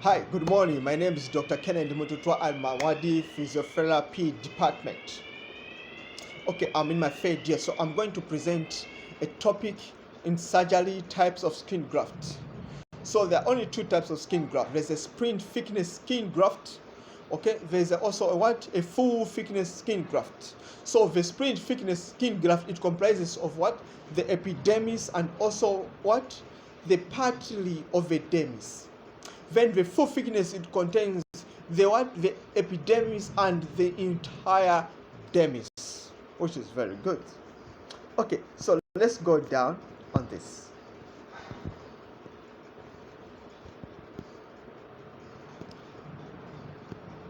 Hi, good morning. My name is Dr. Kennedy Mututwa at Mawadi Physiotherapy Department. Okay, I'm in my third year, so I'm going to present a topic in surgery types of skin graft. So there are only two types of skin graft. There's a sprint thickness skin graft. Okay, there's also a full thickness skin graft. So the sprint thickness skin graft, it comprises of the epidermis and also the partly of the dermis. Then the full thickness, it contains the epidermis and the entire dermis, which is very good. Okay, so let's go down on this.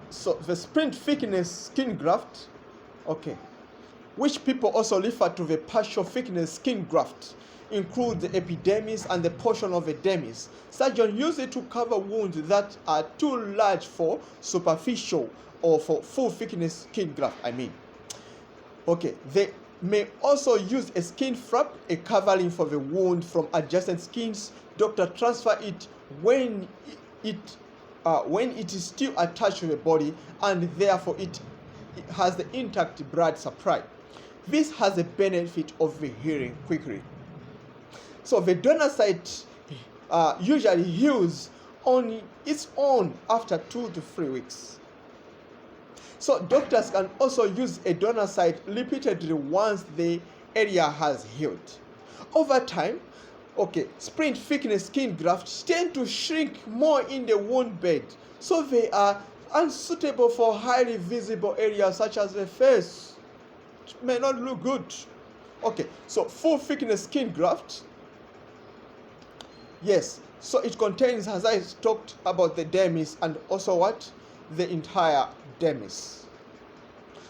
So the sprint thickness skin graft, okay, which people also refer to the partial thickness skin graft, include the epidermis and the portion of the dermis. Surgeons use it to cover wounds that are too large for superficial or for full thickness skin graft, Okay, they may also use a skin flap, a covering for the wound from adjacent skins. Doctor transfer it when it is still attached to the body, and therefore it has the intact blood supply. This has the benefit of the healing quickly. So the donor site usually heals on its own after 2 to 3 weeks. So doctors can also use a donor site repeatedly once the area has healed. Over time, sprint thickness skin grafts tend to shrink more in the wound bed, so they are unsuitable for highly visible areas such as the face. It may not look good. Okay, so full thickness skin graft. Yes, so it contains, as I talked about, the dermis and also the entire dermis.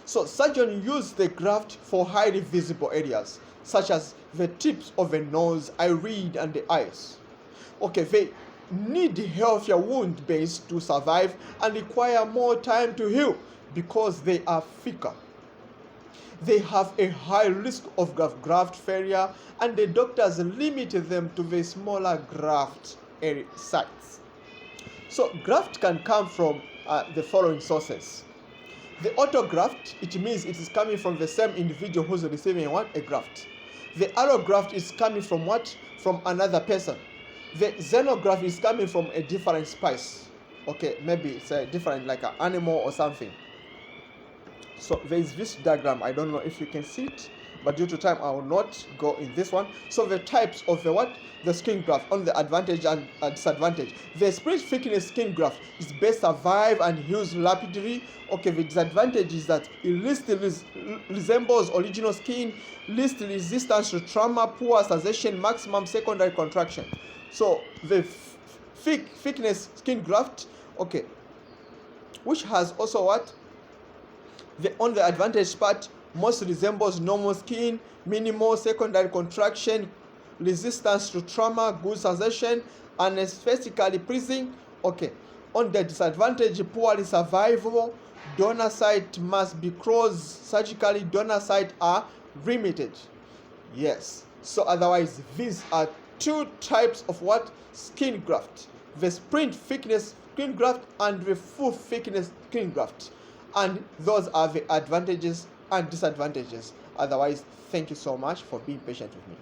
So surgeons use the graft for highly visible areas such as the tips of the nose, irid, and the eyes. Okay, they need healthier wound base to survive and require more time to heal because they are thicker. They have a high risk of graft failure, and the doctors limit them to the smaller graft sites. So graft can come from the following sources. The autograft, it means it is coming from the same individual who's receiving a graft. The allograft is coming from from another person. The xenograft is coming from a different species. Okay, maybe it's a different, like an animal or something. So there is this diagram. I don't know if you can see it, but due to time I will not go in this one. So the types of the skin graft, on the advantage and disadvantage. The sprint thickness skin graft is best survive and heals rapidly. Okay, the disadvantage is that it least resembles original skin, least resistance to trauma, poor sensation, maximum secondary contraction. So the thickness skin graft, okay, which has also on the advantage part, most resembles normal skin, minimal secondary contraction, resistance to trauma, good sensation, and aesthetically pleasing. Okay, on the disadvantage, poorly survivable, donor site must be closed surgically, donor site are limited. Yes, so otherwise these are two types of skin graft: the sprint thickness skin graft and the full thickness skin graft. And those are the advantages and disadvantages. Otherwise, thank you so much for being patient with me.